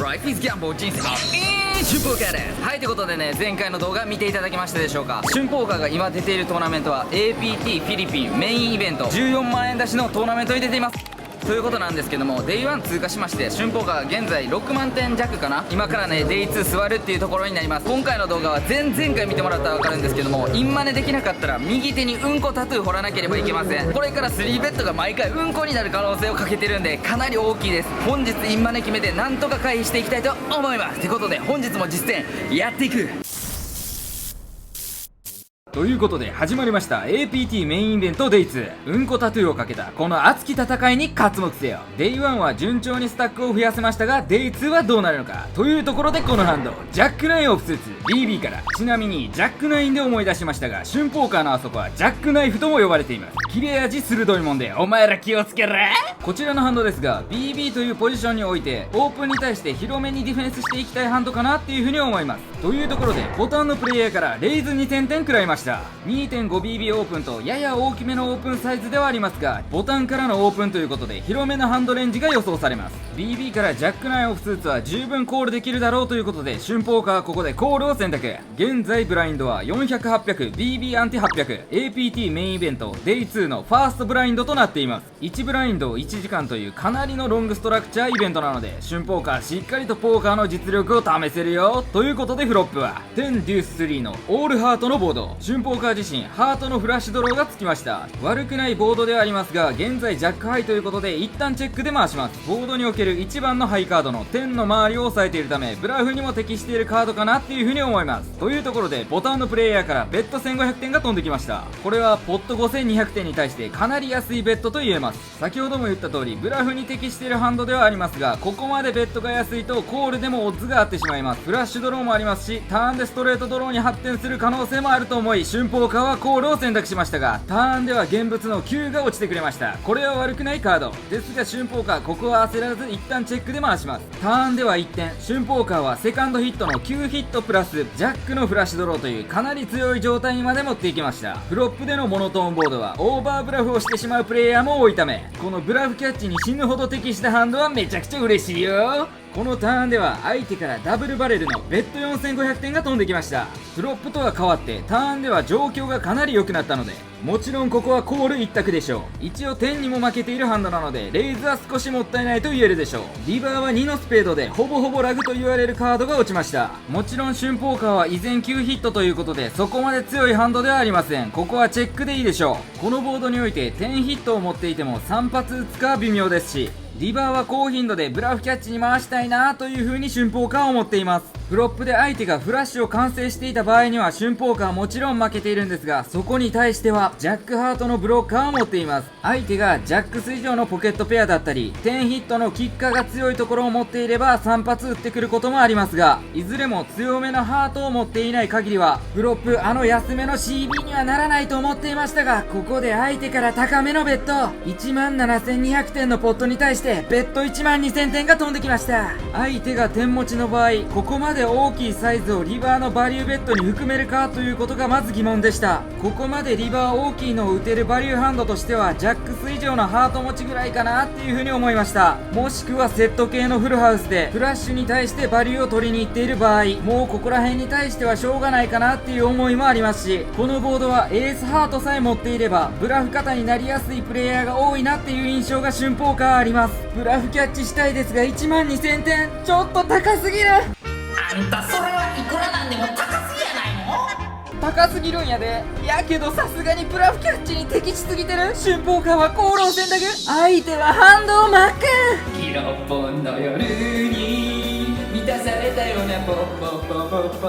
Life is Gamble 人生春ポーカーです。はい、ということでね、前回の動画見ていただきましたでしょうか。春ポーカーが今出ているトーナメントは APT フィリピンメインイベント14万円出しのトーナメントに出ています。ということなんですけども、デイ1通過しまして、春ポーカー現在6万点弱かな。今からね、デイ2座るっていうところになります。今回の動画は前々回見てもらったら分かるんですけども、インマネできなかったら右手にうんこタトゥー彫らなければいけません。これから3ベッドが毎回うんこになる可能性をかけてるんで、かなり大きいです。本日インマネ決めてなんとか回避していきたいと思います。ということで本日も実践やっていく。ということで始まりました APT メインイベント Day2 うんこタトゥーをかけたこの熱き戦いに刮目せよ。 Day1 は順調にスタックを増やせましたが Day2 はどうなるのかというところで、このハンドジャックナインオフスーツ BB から。ちなみにジャックナインで思い出しましたが、春ポーカーのあそこはジャックナイフとも呼ばれています。切れ味鋭いもんでお前ら気をつけろ。こちらのハンドですが BB というポジションにおいてオープンに対して広めにディフェンスしていきたいハンドかなっていう風に思います。というところでボタンのプレイヤーからレイズ2000点食らいました。 2.5BB オープンとやや大きめのオープンサイズではありますが、ボタンからのオープンということで広めのハンドレンジが予想されます。 BB からジャックナインオフスーツは十分コールできるだろうということで、春ポーカーはここでコールを選択。現在ブラインドは 400、800BB アンティ 800APT メインイベント Day2 のファーストブラインドとなっています。1ブラインド1時間というかなりのロングストラクチャーイベントなので、春ポーカーしっかりとポーカーの実力を試せるよということで、フロップは10デュース3のオールハートのボード。春ポーカー自身ハートのフラッシュドローがつきました。悪くないボードではありますが、現在ジャックハイということで一旦チェックで回します。ボードにおける一番のハイカードの10の周りを押さえているため、ブラフにも適しているカードかなっていう風に思います。というところでボタンのプレイヤーからベッド1500点が飛んできました。これはポット5200点に対してかなり安いベッドと言えます。先ほども言った通りブラフに適しているハンドではありますが、ここまでベッドが安いとコールでもオッズがあってしまいます。フラッシュドローもありますし、ターンでストレートドローに発展する可能性もあると思い、春ポーカーはコールを選択しましたが、ターンでは現物の9が落ちてくれました。これは悪くないカードですが、春ポーカーここは焦らず一旦チェックで回します。ターンでは1点、春ポーカーはセカンドヒットの9ヒットプラスジャックのフラッシュドローというかなり強い状態にまで持っていきました。フロップでのモノトーンボードはオーバーブラフをしてしまうプレイヤーも多いため、このブラフキャッチに死ぬほど適したハンドはめちゃくちゃ嬉しいよ。このターンでは相手からダブルバレルのベッド4500点が飛んできました。フロップとは変わってターンでは状況がかなり良くなったので、もちろんここはコール一択でしょう。一応10にも負けているハンドなのでレイズは少しもったいないと言えるでしょう。リバーは2のスペードでほぼほぼラグと言われるカードが落ちました。もちろん春ポーカーは依然9ヒットということでそこまで強いハンドではありません。ここはチェックでいいでしょう。このボードにおいて10ヒットを持っていても3発打つかは微妙ですし、リバーは高頻度でブラフキャッチに回したいなという風に春ポーカーは思っています。フロップで相手がフラッシュを完成していた場合には春ポーカーはもちろん負けているんですが、そこに対してはジャックハートのブロッカーを持っています。相手がジャックス以上のポケットペアだったり10ヒットのキッカーが強いところを持っていれば3発打ってくることもありますが、いずれも強めのハートを持っていない限りはフロップ安めの CB にはならないと思っていましたが、ここで相手から高めのベッド17200点のポットに対してベッド12000点が飛んできました。相手が点持ちの場合、ここまで大きいサイズをリバーのバリューベッドに含めるかということがまず疑問でした。ここまでリバー大きいのを打てるバリューハンドとしてはジャックス以上のハート持ちぐらいかなっていう風に思いました。もしくはセット系のフルハウスでフラッシュに対してバリューを取りに行っている場合、もうここら辺に対してはしょうがないかなっていう思いもありますし、このボードはエースハートさえ持っていればブラフ型になりやすいプレイヤーが多いなっていう印象が春ポーカーあります。ブラフキャッチしたいですが12000点ちょっと高すぎる。あんたそれはいくらなんでも高すぎやないの？高すぎるんやで。やけどさすがにブラフキャッチに適しすぎてる。春ポーカーはコールを選択。相手はハンドをマック。ギロッポンの夜に満たされたようなポッポポポポポ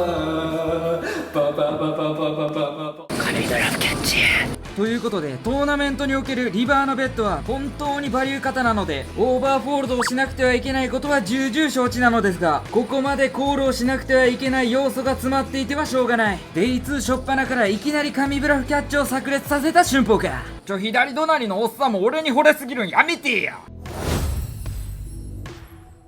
ポポポポポポポ軽いドラフキャッチ。ということでトーナメントにおけるリバーのベッドは本当にバリュー型なので、オーバーフォールドをしなくてはいけないことは重々承知なのですが、ここまでコールをしなくてはいけない要素が詰まっていてはしょうがない。デイ2初っ端からいきなり神ブラフキャッチを炸裂させた春ポーカー。左隣のおっさんも俺に惚れすぎるんやめてや。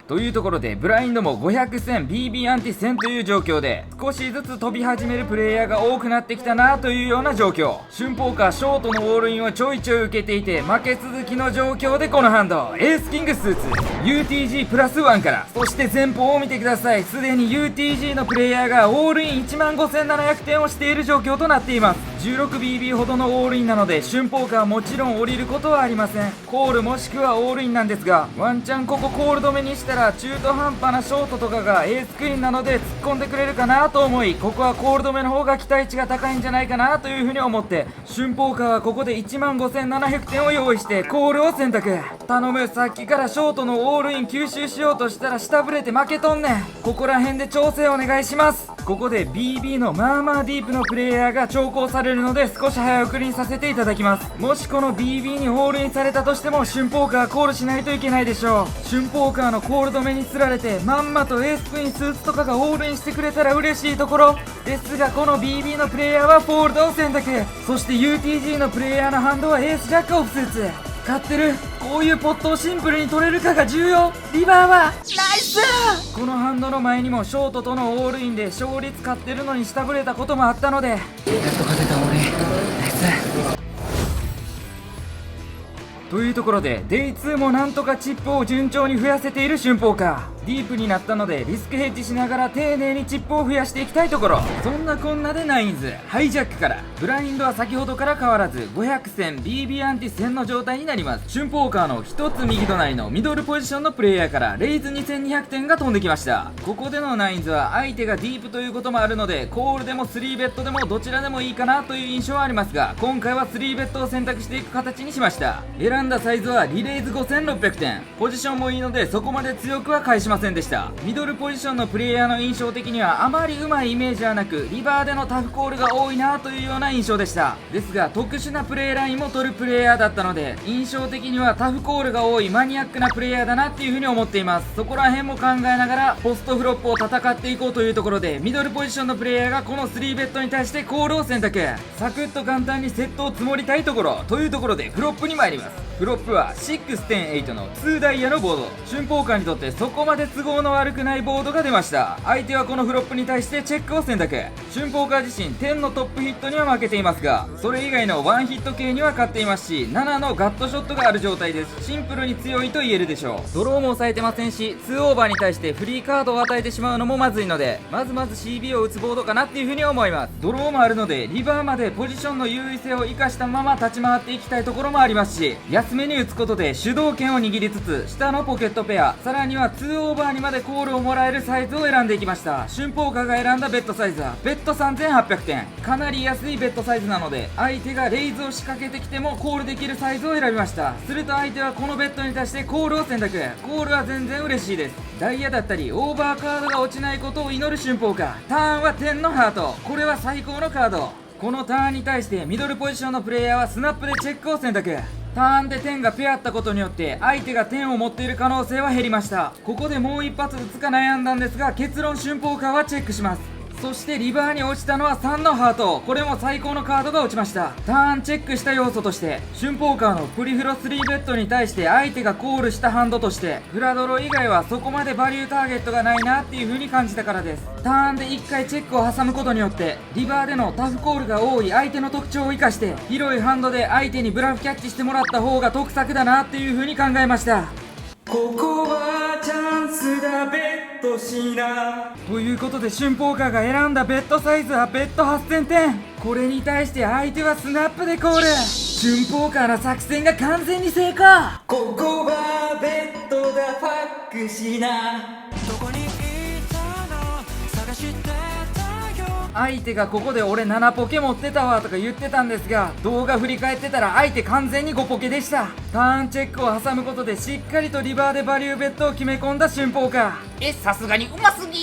というところでブラインドも500戦 BB アンティ戦という状況で少しずつ飛び始めるプレイヤーが多くなってきたなというような状況。春ポーカーショートのウォールインをちょいちょい受けていて負け続きの状況でこのハンドエースキングスーツ UTG プラス1から、そして前方を見てください。すでに UTG のプレイヤーがウォールイン15700点をしている状況となっています。 16BB ほどのウォールインなので春ポーカーはもちろん降りることはありません。コールもしくはウォールインなんですが、ワンチャンここコール止めにしたら中途半端なショートとかがエースクイーンなので突っ込んでくれるかなと思い、ここはコール止めの方が期待値が高いんじゃないかなというふうに思って春ポーカーはここで15700点を用意してコールを選択。頼む、さっきからショートのウォールイン吸収しようとしたら下振れて負けとんねん。ここら辺で調整お願いします。ここで BB のまあまあディープのプレイヤーが調校されるので少し早送りにさせていただきます。もしこの BB にウォールインされたとしても春ポーカーコールしないといけないでしょう。春ポーカーのコール止めにつられてまんまとエースクイーンスーツとかがウォールインしてくれたら嬉しいところですが、この BB のプレイヤーはフォールドを選択。そして UTG のプレイヤーのハンドはエースジャックオフスーツ。勝ってる。こういうポットをシンプルに取れるかが重要。リバーはナイス。このハンドの前にもショートとのウォールインで勝率勝ってるのに下振れたこともあったので、やっと勝てた俺。ナイス。というところでデイ2もなんとかチップを順調に増やせている春ポーカー。ディープになったのでリスクヘッジしながら丁寧にチップを増やしていきたいところ。そんなこんなでナインズハイジャックからブラインドは先ほどから変わらず500戦 BB アンティ戦の状態になります。春ポーカーの一つ右隣のミドルポジションのプレイヤーからレイズ2200点が飛んできました。ここでのナインズは相手がディープということもあるのでコールでも3ベッドでもどちらでもいいかなという印象はありますが、今回は3ベッドを選択していく形にしました。選んだサイズはリレイズ5600点。ポジションもいいのでそこまで強くは返しませんでした。ミドルポジションのプレイヤーの印象的にはあまりうまいイメージはなく、リバーでのタフコールが多いなというような印象でした。ですが特殊なプレイラインも取るプレイヤーだったので印象的にはタフコールが多いマニアックなプレイヤーだなっていう風に思っています。そこら辺も考えながらポストフロップを戦っていこうというところで、ミドルポジションのプレイヤーがこの3ベッドに対してコールを選択。サクッと簡単にセットを積もりたいところというところでフロップに参ります。フロップは6.8の2ダイヤのボード。春ポーカーにとってそこまで都合の悪くないボードが出ました。相手はこのフロップに対してチェックを選択。春ポーカー自身10のトップヒットには負けていますが、それ以外のワンヒット系には勝っていますし、7のガットショットがある状態です。シンプルに強いと言えるでしょう。ドローも抑えてませんし、2オーバーに対してフリーカードを与えてしまうのもまずいので、まず CB を打つボードかなっていう風に思います。ドローもあるのでリバーまでポジションの優位性を生かしたまま立ち回っていきたいところもありますし、安めに打つことで主導権を握りつつ下のポケットペア、さらには2オーバーにまでコールをもらえるサイズを選んでいきました。春ポーカーが選んだベッドサイズはベッド3800点。かなり安いベッドサイズなので相手がレイズを仕掛けてきてもコールできるサイズを選びました。すると相手はこのベッドに対してコールを選択。コールは全然嬉しいです。ダイヤだったりオーバーカードが落ちないことを祈る春ポーカー。ターンは10のハート。これは最高のカード。このターンに対してミドルポジションのプレイヤーはスナップでチェックを選択。ターンで10がペアったことによって相手が10を持っている可能性は減りました。ここでもう一発打つか悩んだんですが、結論春ポーカーはチェックします。そしてリバーに落ちたのは3のハート。これも最高のカードが落ちました。ターンチェックした要素として春ポーカーのプリフロ3ベッドに対して相手がコールしたハンドとしてフラドロ以外はそこまでバリューターゲットがないなっていう風に感じたからです。ターンで1回チェックを挟むことによってリバーでのタフコールが多い相手の特徴を生かして広いハンドで相手にブラフキャッチしてもらった方が得策だなっていう風に考えました。ここはチャンスだベッドしな。ということで春ポーカーが選んだベッドサイズはベッド8000点。これに対して相手はスナップでコール。春ポーカーの作戦が完全に成功。ここはベッドだファックしな。どこにいたの探してたよ。相手がここで俺7ポケ持ってたわとか言ってたんですが、動画振り返ってたら相手完全に5ポケでした。ターンチェックを挟むことでしっかりとリバーでバリューベッドを決め込んだ春ポーカー。さすがにうますぎ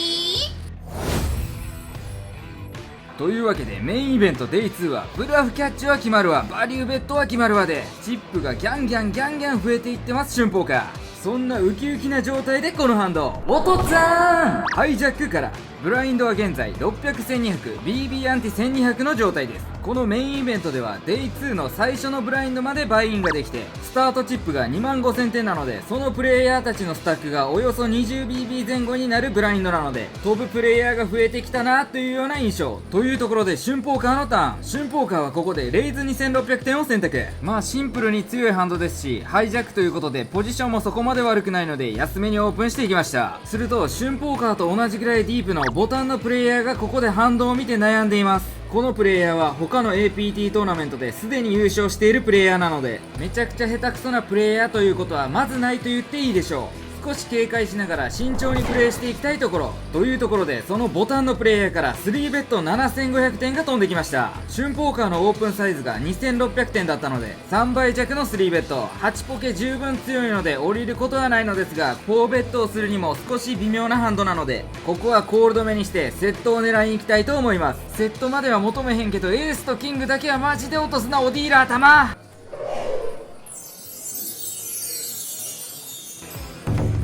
というわけでメインイベント Day2 はブラフキャッチは決まるわ、バリューベッドは決まるわでチップがギャンギャン増えていってます春ポーカー。そんなウキウキな状態でこのハンドおとっつぁんハイジャックからブラインドは現在600、1200、BB アンティ1200の状態です。このメインイベントでは Day2 の最初のブラインドまでバイインができて、スタートチップが25000点なので、そのプレイヤーたちのスタックがおよそ 20BB 前後になるブラインドなので、飛ぶプレイヤーが増えてきたなというような印象というところで、シュンポーカーのターン。シュンポーカーはここでレイズ2600点を選択。まあシンプルに強いハンドですし、ハイジャックということでポジションもそこまで悪くないので安めにオープンしていきました。するとシュンポーカーと同じぐらいディープのボタンのプレイヤーがここでハンドを見て悩んでいます。このプレイヤーは他の APT トーナメントですでに優勝しているプレイヤーなので、めちゃくちゃ下手くそなプレイヤーということはまずないと言っていいでしょう。少し警戒しながら慎重にプレイしていきたいところというところで、そのボタンのプレイヤーから3ベッド7500点が飛んできました。シュンポーカーのオープンサイズが2600点だったので、3倍弱の3ベッド、8ポケ十分強いので降りることはないのですが、4ベッドをするにも少し微妙なハンドなので、ここはコールドめにしてセットを狙いに行きたいと思います。セットまでは求めへんけど、エースとキングだけはマジで落とすな、オディーラー玉。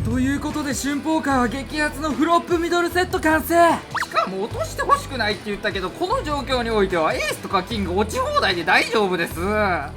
ということでシュンポーカーは激アツのフロップミドルセット完成。しかも落としてほしくないって言ったけど、この状況においてはエースとかキング落ち放題で大丈夫です。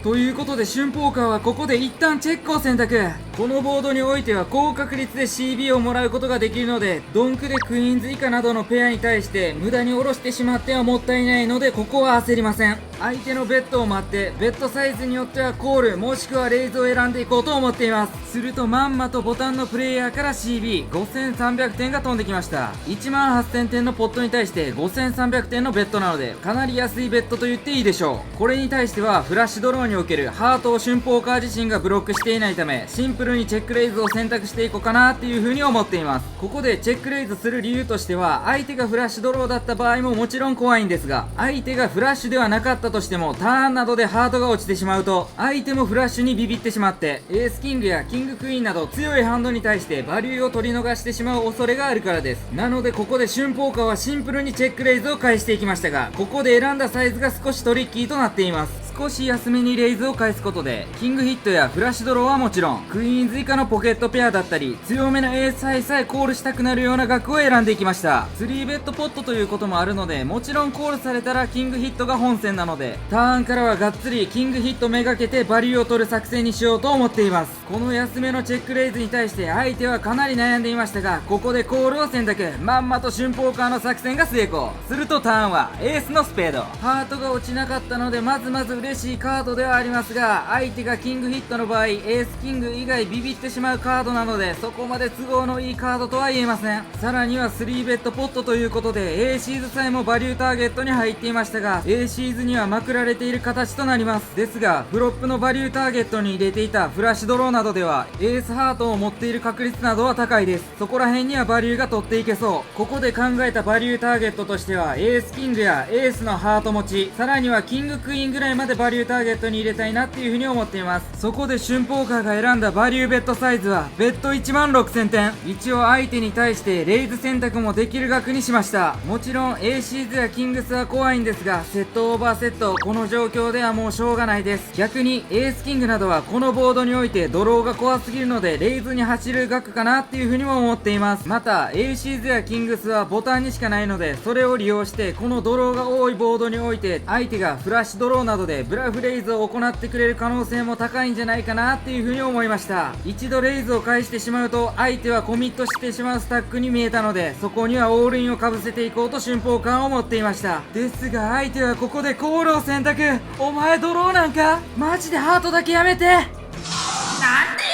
ということでシュンポーカーはここで一旦チェックを選択。このボードにおいては高確率で CB をもらうことができるので、ドンクでクイーンズ以下などのペアに対して無駄に下ろしてしまってはもったいないので、ここは焦りません。相手のベッドを待ってベッドサイズによってはコールもしくはレイズを選んでいこうと思っています。するとまんまとボタンのプレイヤーから CB5300 点が飛んできました。18000点のポットに対して5300点のベッドなので、かなり安いベッドと言っていいでしょう。これに対してはフラッシュドローにおけるハートをシュンポーカー自身がブロックしていないため、シンプルにチェックレイズを選択していこうかなっていう風に思っています。ここでチェックレイズする理由としては、相手がフラッシュドローだった場合ももちろん怖いんですが、相手がフラッシュではなかったとしてもターンなどでハートが落ちてしまうと、相手もフラッシュにビビってしまって、エースキングやキングクイーンなど強いハンドに対してバリューを取り逃してしまう恐れがあるからです。なのでここでシュンポーカーはシンプルにチェックレイズを返していきましたが、ここで選んだサイズが少しトリッキーとなっています。少し安めにレイズを返すことで、キングヒットやフラッシュドローはもちろん、クイーンズ以下のポケットペアだったり、強めなエースハイさえコールしたくなるような額を選んでいきました。3ベッドポットということもあるので、もちろんコールされたらキングヒットが本戦なので、ターンからはがっつりキングヒットめがけてバリューを取る作戦にしようと思っています。この安めのチェックレイズに対して相手はかなり悩んでいましたが、ここでコールを選択。まんまとシュンポーカーの作戦が成功。するとターンはエースのスペード。ハートが落ちなかったので、まず嬉しいカードではありますが、相手がキングヒットの場合、エースキング以外ビビってしまうカードなので、そこまで都合のいいカードとは言えません。さらには3ベッドポットということで、A シーズさえもバリューターゲットに入っていましたが、A シーズにはまくられている形となります。ですが、フロップのバリューターゲットに入れていたフラッシュドローなどでは、エースハートを持っている確率などは高いです。そこら辺にはバリューが取っていけそう。ここで考えたバリューターゲットとしては、エースキングやエースのハート持ち、さらにはキングクイーンぐらいまでバリューターゲットに入れたいなっていう風に思っています。そこでシュンポーカーが選んだバリューベッドサイズはベッド16000点。一応相手に対してレイズ選択もできる額にしました。もちろん A シーズやキングスは怖いんですが、セットオーバーセット、この状況ではもうしょうがないです。逆にエースキングなどはこのボードにおいてドローが怖すぎるので、レイズに走る額かなっていう風にも思っています。また A シーズやキングスはボタンにしかないので、それを利用してこのドローが多いボードにおいて相手がフラッシュドローなどでブラフレイズを行ってくれる可能性も高いんじゃないかなっていう風に思いました。一度レイズを返してしまうと相手はコミットしてしまうスタックに見えたので、そこにはオールインをかぶせていこうと瞬報感を持っていました。ですが相手はここでコールを選択。お前ドローなんかマジでハートだけやめて。なんで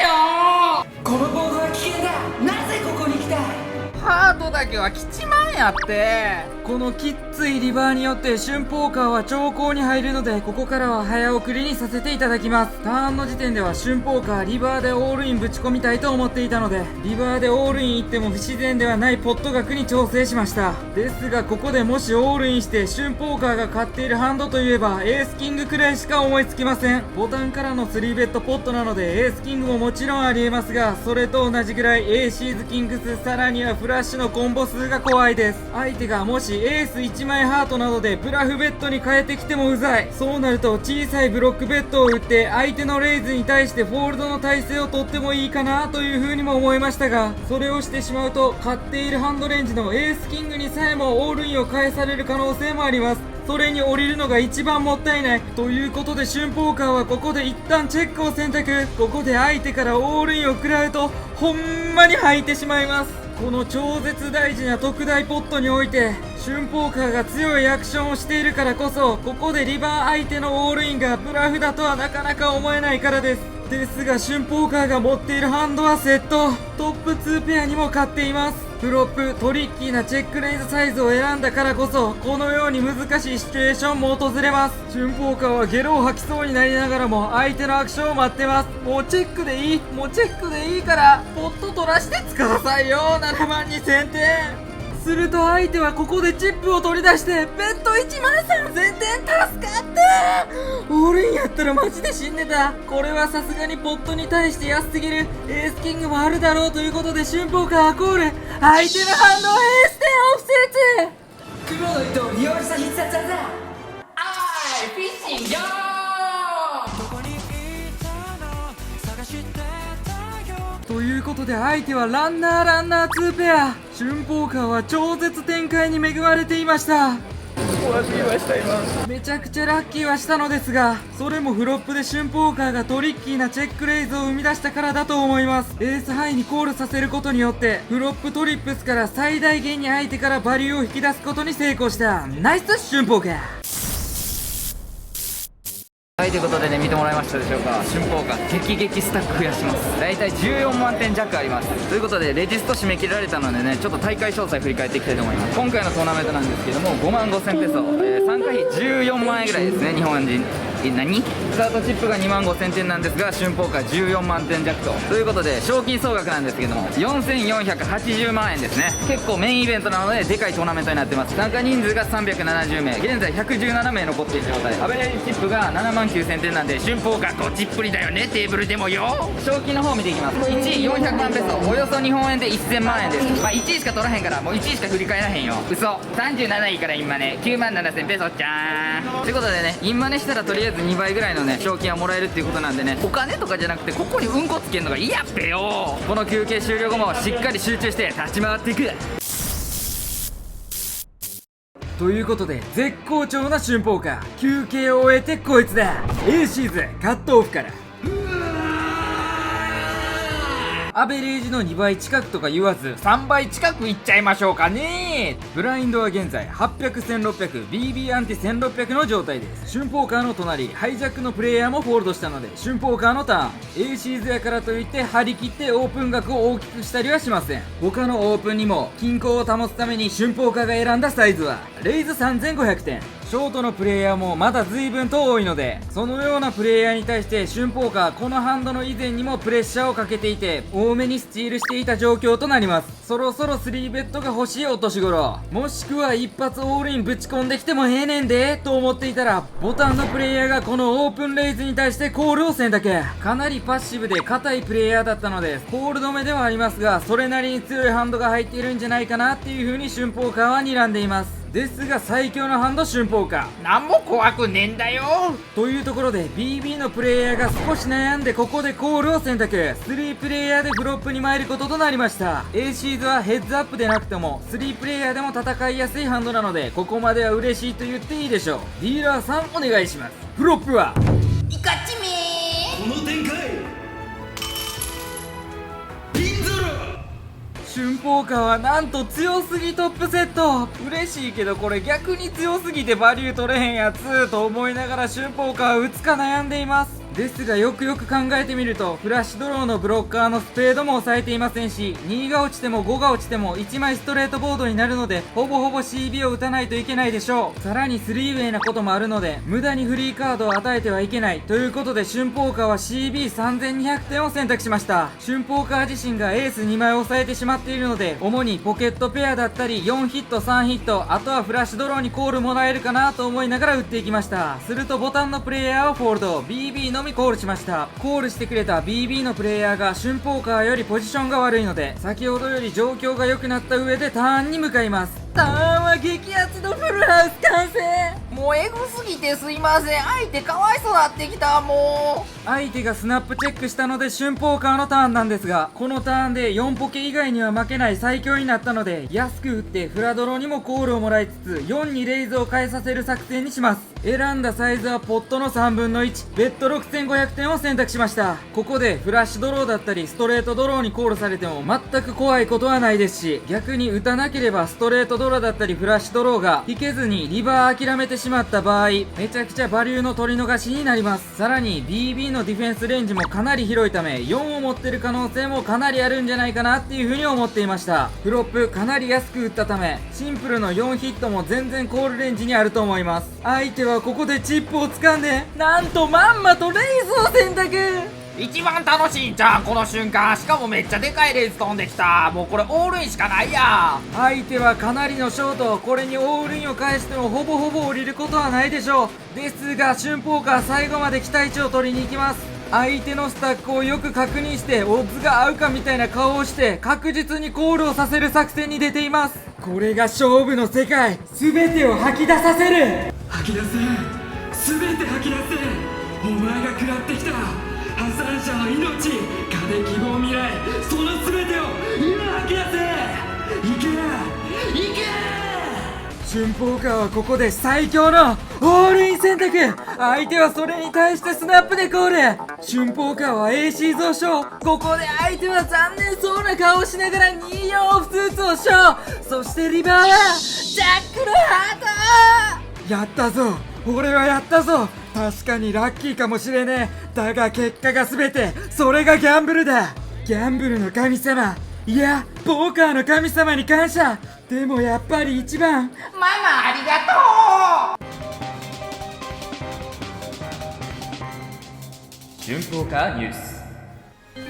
よこのボードは危険だ。なぜここに来た。ハートだけは来ちまんやって。このきっついリバーによって瞬ポーカーは長考に入るので、ここからは早送りにさせていただきます。ターンの時点では瞬ポーカーリバーでオールインぶち込みたいと思っていたので、リバーでオールインいっても不自然ではないポット額に調整しました。ですがここでもしオールインして瞬ポーカーが買っているハンドといえばエースキングくらいしか思いつきません。ボタンからの3ベッドポットなのでエースキングももちろんありえますが、それと同じぐらい A シーズキングス、さらにはフラッシュのコンボ数が怖いです。相手がもしエース1枚ハートなどでブラフベッドに変えてきてもうざい。そうなると小さいブロックベッドを打って相手のレイズに対してフォールドの体勢をとってもいいかなという風にも思いましたが、それをしてしまうと買っているハンドレンジのエースキングにさえもオールインを返される可能性もあります。それに降りるのが一番もったいない。ということで春ポーカーはここで一旦チェックを選択。ここで相手からオールインを食らうとほんまに吐いてしまいます。この超絶大事な特大ポットにおいて春ポーカーが強いアクションをしているからこそ、ここでリバー相手のオールインがブラフだとはなかなか思えないからです。ですが春ポーカーが持っているハンドはセット、トップ2ペアにも勝っています。フロップ、トリッキーなチェックレイズサイズを選んだからこそ、このように難しいシチュエーションも訪れます。春ポーカーはゲロを吐きそうになりながらも相手のアクションを待ってます。もうチェックでいい、もうチェックでいいからポット取らしてくださいよ。7万2000点。すると相手はここでチップを取り出してベッド1万3000点。助かったオールインやったらマジで死んでた。これはさすがにポットに対して安すぎる。エースキングもあるだろうということで春ポーカーはコール。相手の反応はエース点オフセット。黒の糸を利用した必殺技、アイフィッシングよということで相手はランナー2ペア。春ポーカーは超絶展開に恵まれていました。めちゃくちゃラッキーはしたのですが、それもフロップで春ポーカーがトリッキーなチェックレイズを生み出したからだと思います。エースハイにコールさせることによってフロップトリップスから最大限に相手からバリューを引き出すことに成功した。ナイス春ポーカー。はい、ということでね、見てもらいましたでしょうか。春ポーカー激スタック増やします。だいたい14万点弱あります。ということでレジスト締め切られたのでね、ちょっと大会詳細振り返っていきたいと思います。今回のトーナメントなんですけども、5万5000ペソ、参加費14万円ぐらいですね、日本人。何スタートチップが2万5000点なんですが、春ポーカー14万点弱ということで、賞金総額なんですけども4480万円ですね。結構メインイベントなのででかいトーナメントになってます。参加人数が370名、現在117名残っている状態。アベレージチップが7万9000点なんで、春ポーカーゴチっぷりだよね、テーブルでもよ。賞金の方見ていきます。1位400万ペソ、およそ日本円で1000万円です。まあ1位しか取らへんから、もう1位しか振り返らへんよ。嘘。37位からインマネ9万7000ペソちゃーん。ということでね、インマネしたらとりあえず2倍ぐらいのね賞金はもらえるっていうことなんでね、お金とかじゃなくてここにうんこつけるのが嫌っぺよ。この休憩終了後もしっかり集中して立ち回っていく。ということで絶好調な春ポーカー、休憩を終えてこいつだ。 A シーズンカットオフからアベレージの2倍近くとか言わず3倍近くいっちゃいましょうかね。ブラインドは現在800、1600、BB アンティ1600の状態です。春ポーカーの隣ハイジャックのプレイヤーもフォールドしたので春ポーカーのターン。 A シーズやからといって張り切ってオープン額を大きくしたりはしません。他のオープンにも均衡を保つために春ポーカーが選んだサイズはレイズ3500点。ショートのプレイヤーもまだ随分と多いので、そのようなプレイヤーに対して春ポーカーこのハンドの以前にもプレッシャーをかけていて多めにスチールしていた状況となります。そろそろ3ベッドが欲しいお年頃、もしくは一発オールインぶち込んできてもええねんでと思っていたら、ボタンのプレイヤーがこのオープンレイズに対してコールを選択。かなりパッシブで硬いプレイヤーだったのでコール止めではありますが、それなりに強いハンドが入っているんじゃないかなっていう風に春ポーカーは睨んでいます。ですが最強のハンド春ポーカー、なんも怖くねえんだよというところで BB のプレイヤーが少し悩んでここでコールを選択。3プレイヤーでフロップに参ることとなりました。 A シーズはヘッズアップでなくても3プレイヤーでも戦いやすいハンドなので、ここまでは嬉しいと言っていいでしょう。ディーラーさんお願いします。フロップはイカチメこの展開春ポーカーはなんと強すぎトップセット。嬉しいけどこれ逆に強すぎてバリュー取れへんやつと思いながら春ポーカーは打つか悩んでいます。ですがよくよく考えてみるとフラッシュドローのブロッカーのスペードも抑えていませんし、2が落ちても5が落ちても1枚ストレートボードになるのでほぼほぼ CB を打たないといけないでしょう。さらに3ウェイなこともあるので無駄にフリーカードを与えてはいけないということで春ポーカーは CB3200 点を選択しました。春ポーカー自身がエース2枚を抑えてしまっているので、主にポケットペアだったり4ヒット3ヒット、あとはフラッシュドローにコールもらえるかなと思いながら打っていきました。するとボタンのプレイヤーはフォールド、 BB のみコールしました。コールしてくれた BB のプレイヤーが春ポーカーよりポジションが悪いので先ほどより状況が良くなった上でターンに向かいます。ターンは激アツのフルハウス完成。もうエグすぎてすいません。相手かわいそうなってきた。も相手がスナップチェックしたので春ポーカーのターンなんですが、このターンで4ポケ以外には負けない最強になったので、安く打ってフラドロにもコールをもらいつつ4にレイズを変えさせる作戦にします。選んだサイズはポットの3分の1、ベッド6500点を選択しました。ここでフラッシュドローだったりストレートドローにコールされても全く怖いことはないですし、逆に打たなければストレートドローだったりフラッシュドローが引けずにリバー諦めてしまった場合、めちゃくちゃバリューの取り逃しになります。さらに BB のディフェンスレンジもかなり広いため4を持ってる可能性もかなりあるんじゃないかなっていう風に思っていました。フロップかなり安く打ったためシンプルの4ヒットも全然コールレンジにあると思います。相手はここでチップを掴んでなんとまんまとレイズを選択。一番楽しいんじゃんこの瞬間。しかもめっちゃでかいレーズ飛んできた。もうこれオールインしかないやん。相手はかなりのショート、これにオールインを返してもほぼほぼ降りることはないでしょう。ですが春ポーカー最後まで期待値を取りに行きます。相手のスタックをよく確認してオッズが合うかみたいな顔をして確実にコールをさせる作戦に出ています。これが勝負の世界、全てを吐き出させる。吐き出せ、全て吐き出せ。お前が食らってきた破産者の命、金、希望、未来、その全てを今吐き出せ。いけいけ。春ポーカーはここで最強のオールイン選択。相手はそれに対してスナップでコール。春ポーカーは AC 増昇。ここで相手は残念そうな顔をしながら24オフスーツをショー。そしてリバーはジャックのハート。やったぞ、俺はやったぞ。確かにラッキーかもしれねえ。だが結果が全て、それがギャンブルだ。ギャンブルの神様、いやポーカーの神様に感謝。でもやっぱり一番、ママありがとう。春ポーカーニュース。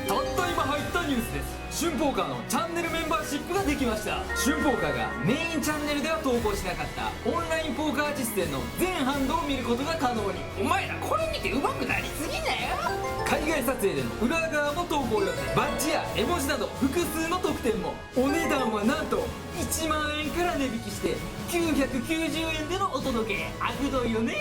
たった今入ったニュースです。春ポーカーのチャンネルメンバーシップができました。春ポーカーがメインチャンネルでは投稿しなかったオンラインポーカー実践の全ハンドを見ることが可能に。お前らこれ見て上手くなりすぎだよ。海外撮影での裏側も投稿予定。バッジや絵文字など複数の特典も。お値段はなんと1万円から値引きして990円でのお届け。あくどいよね。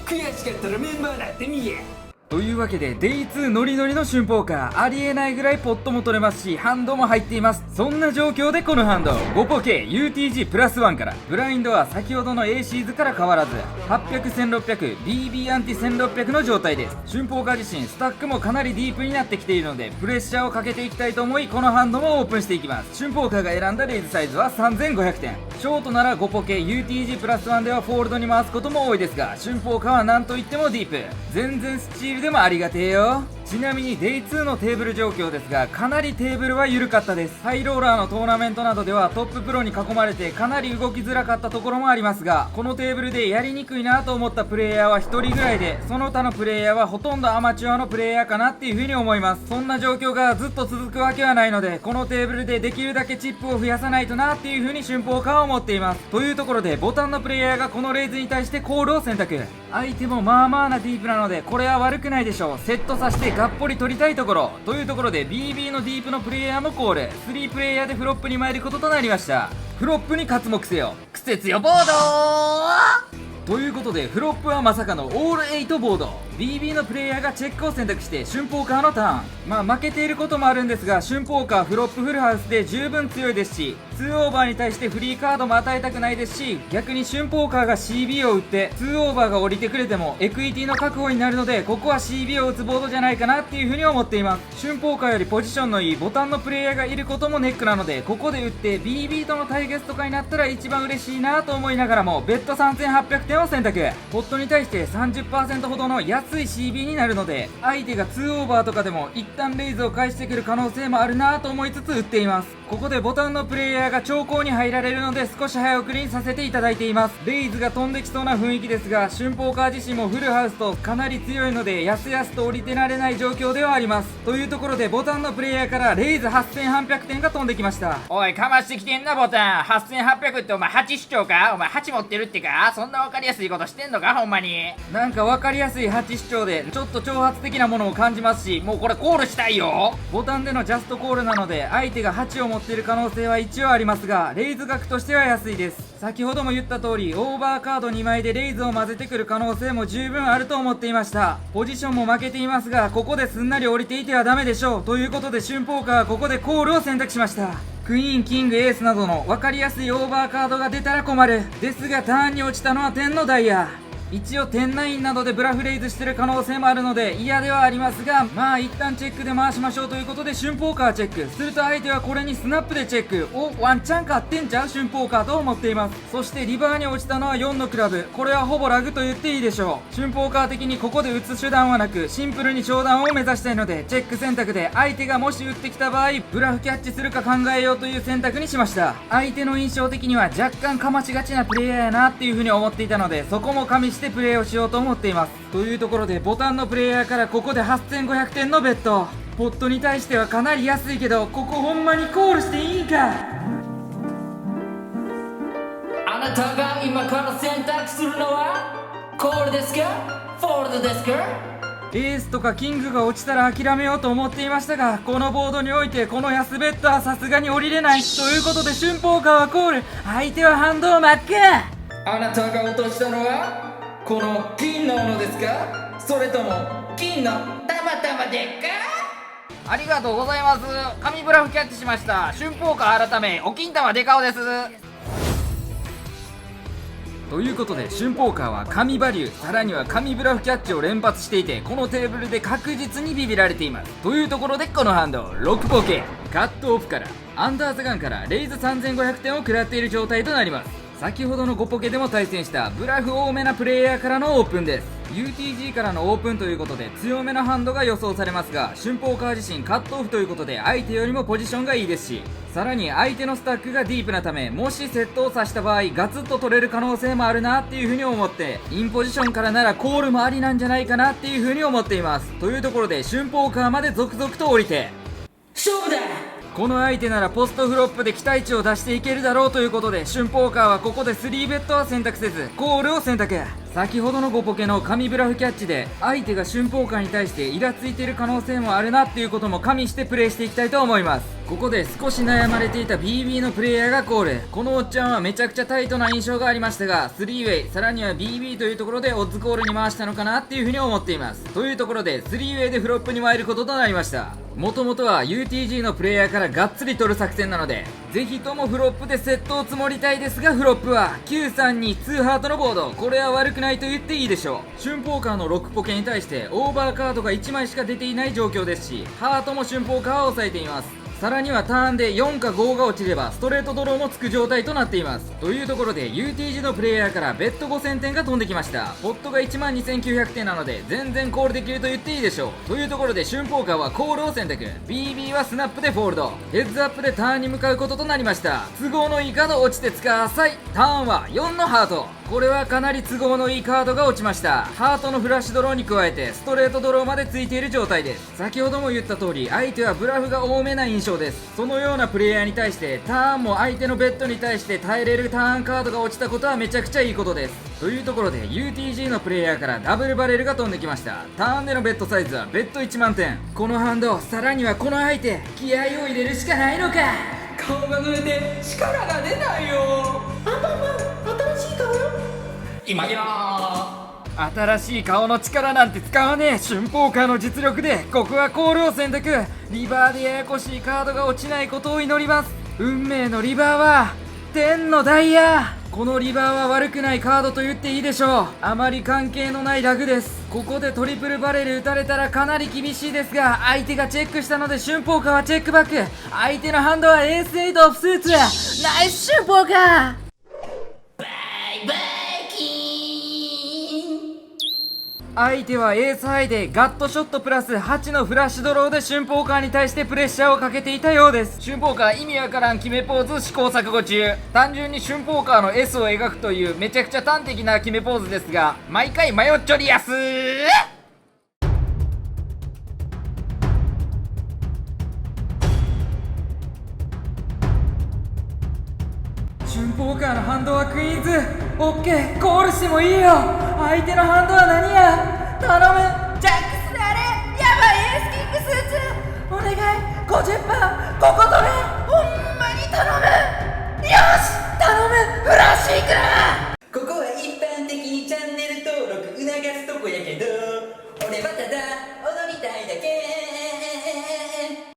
悔しかったらメンバーだってみえ。というわけで Day2 ノリノリの春ポーカー、ありえないぐらいポットも取れますしハンドも入っています。そんな状況でこのハンド5ポケ UTG プラス1から、ブラインドは先ほどの A シーズから変わらず 800、1600、BB アンティ1600の状態です。春ポーカー自身スタックもかなりディープになってきているのでプレッシャーをかけていきたいと思い、このハンドもオープンしていきます。春ポーカーが選んだレイズサイズは3500点。ショートなら5ポケ UTG プラス1ではフォールドに回すことも多いですが、春ポーカーはなんといってもディープ、全然スチールでもありがてえよ。ちなみに Day2 のテーブル状況ですが、かなりテーブルは緩かったです。ハイローラーのトーナメントなどではトッププロに囲まれてかなり動きづらかったところもありますが、このテーブルでやりにくいなと思ったプレイヤーは1人ぐらいで、その他のプレイヤーはほとんどアマチュアのプレイヤーかなっていう風に思います。そんな状況がずっと続くわけはないので、このテーブルでできるだけチップを増やさないとなっていう風に春ポーカーは思っています。というところでボタンのプレイヤーがこのレイズに対してコールを選択。相手もまあまあなディープなのでこれは悪くないでしょう。セットさせてがっぽり取りたいところ。というところで BB のディープのプレイヤーもコール。3プレイヤーでフロップに参ることとなりました。フロップに活目せよ、クセ強ボードということでフロップはまさかのオール8ボード。 BB のプレイヤーがチェックを選択して春ポーカーのターン。まあ負けていることもあるんですが、春ポーカーフロップフルハウスで十分強いですし、2オーバーに対してフリーカードも与えたくないですし、逆に春ポーカーが CB を打って2オーバーが降りてくれてもエクイティの確保になるので、ここは CB を打つボードじゃないかなっていう風に思っています。春ポーカーよりポジションのいいボタンのプレイヤーがいることもネックなので、ここで打って BB との対決とかになったら一番嬉しいなと思いながらも、ベッド3800点を選択。ポットに対して 30% ほどの安い CB になるので、相手が2オーバーとかでも一旦レイズを返してくる可能性もあるなと思いつつ打っています。ここでボタンのプレイヤーが長考に入られるので少し早送りにさせていただいています。レイズが飛んできそうな雰囲気ですが、春ポーカー自身もフルハウスとかなり強いのでやすやすと降りてられない状況ではあります。というところでボタンのプレイヤーからレイズ8800点が飛んできました。おいかましてきてんなボタン。8800ってお前8主張か。お前8持ってるってか。そんな分かりやすいことしてんのかほんまに。なんか分かりやすい8主張でちょっと挑発的なものを感じますし、もうこれコールしたいよ。ボタンでのジャストコールなので相手が8を持っている可能性は一応あありますが、レイズ額としては安いです。先ほども言った通り、オーバーカード2枚でレイズを混ぜてくる可能性も十分あると思っていました。ポジションも負けていますが、ここですんなり降りていてはダメでしょう。ということで春ポーカーはここでコールを選択しました。クイーン、キング、エースなどの分かりやすいオーバーカードが出たら困る。ですがターンに落ちたのは天のダイヤ。一応10ナインなどでブラフレイズしてる可能性もあるので嫌ではありますが、まあ一旦チェックで回しましょうということで春ポーカーチェックすると、相手はこれにスナップでチェック。お、ワンチャン勝ってんちゃう春ポーカーと思っています。そしてリバーに落ちたのは4のクラブ。これはほぼラグと言っていいでしょう。春ポーカー的にここで打つ手段はなく、シンプルに商談を目指したいので、チェック選択で相手がもし打ってきた場合ブラフキャッチするか考えようという選択にしました。相手の印象的には若干かましがちなプレイヤーやなっていう風に思っていたので、そこも加味してプレイをしようと思っています。というところでボタンのプレイヤーからここで8500点のベッド。ポットに対してはかなり安いけど、ここほんまにコールしていいんか。あなたが今から選択するのはコールですかフォールドですか？エースとかキングが落ちたら諦めようと思っていましたが、このボードにおいてこの安ベッドはさすがに降りれないということで春ポーカーはコール。相手はハンドをマック。あなたが落としたのはこの金のものですか、それとも金のたまたまでっか？ありがとうございます。神ブラフキャッチしました。春ポーカー改めお金玉デカオです。ということで春ポーカーは神バリュー、さらには神ブラフキャッチを連発していて、このテーブルで確実にビビられています。というところでこのハンド6ポケカットオフからアンダーズガンからレイズ3500点を食らっている状態となります。先ほどの5ポケでも対戦したブラフ多めなプレイヤーからのオープンです。 UTG からのオープンということで強めのハンドが予想されますが、春ポーカー自身カットオフということで相手よりもポジションがいいですし、さらに相手のスタックがディープなため、もしセットを刺した場合ガツッと取れる可能性もあるなっていう風に思って、インポジションからならコールもありなんじゃないかなっていう風に思っています。というところで春ポーカーまで続々と降りて、勝負だ。この相手ならポストフロップで期待値を出していけるだろうということで、春ポーカーはここで3ベットは選択せずコールを選択。先ほどの5ポケの神ブラフキャッチで相手が春ポーカーに対してイラついている可能性もあるなっていうことも加味してプレイしていきたいと思います。ここで少し悩まれていた BB のプレイヤーがコール。このおっちゃんはめちゃくちゃタイトな印象がありましたが、3ウェイさらには BB というところでオッズコールに回したのかなっていう風に思っています。というところで3ウェイでフロップに参ることとなりました。もともとは UTG のプレイヤーからがっつり取る作戦なので、ぜひともフロップでセットを積もりたいですが、フロップは932ハートのボード、これは悪くないと言っていいでしょう。春ポーカーの6ポケに対してオーバーカードが1枚しか出ていない状況ですし、ハートも春ポーカーは抑えています。さらにはターンで4か5が落ちればストレートドローもつく状態となっています。というところで UTG のプレイヤーからベッド5000点が飛んできました。ポットが12900点なので全然コールできると言っていいでしょう。というところで春ポーカーはコールを選択。 BB はスナップでフォールド、ヘッズアップでターンに向かうこととなりました。都合のいいカード落ちてください。ターンは4のハート。これはかなり都合のいいカードが落ちました。ハートのフラッシュドローに加えてストレートドローまでついている状態です。先ほども言った通り相手はブラフが多めな印象です。そのようなプレイヤーに対してターンも相手のベッドに対して耐えれるターンカードが落ちたことはめちゃくちゃいいことです。というところで UTG のプレイヤーからダブルバレルが飛んできました。ターンでのベッドサイズはベッド1万点。このハンド、さらにはこの相手、気合を入れるしかないのか。顔が濡れて力が出ないよ。アンパンマン、新しい顔よ。今や新しい顔の力なんて使わねえ。春ポーカーの実力でここはコールを選択。リバーでややこしいカードが落ちないことを祈ります。運命のリバーは天のダイヤ。このリバーは悪くないカードと言っていいでしょう。あまり関係のないラグです。ここでトリプルバレル打たれたらかなり厳しいですが、相手がチェックしたので春ポーカーはチェックバック。相手のハンドはエース8オフスーツ。ナイス春ポーカー。バイバイキーン。相手はエースハイでガットショットプラス8のフラッシュドローで春ポーカーに対してプレッシャーをかけていたようです。春ポーカー意味わからん決めポーズ試行錯誤中。単純に春ポーカーの S を描くというめちゃくちゃ端的な決めポーズですが、毎回迷っちょりやすー。春ポーカーのハンドはクイーンズ。オッケー、コールしてもいいよ。相手のハンドは何や。頼む。ジャックスであれ。やばいエースキングスーツ。お願い 50%、ここ取れ。ほんまに頼む。ネル登録促すとこやけど俺はただ踊りたいだけ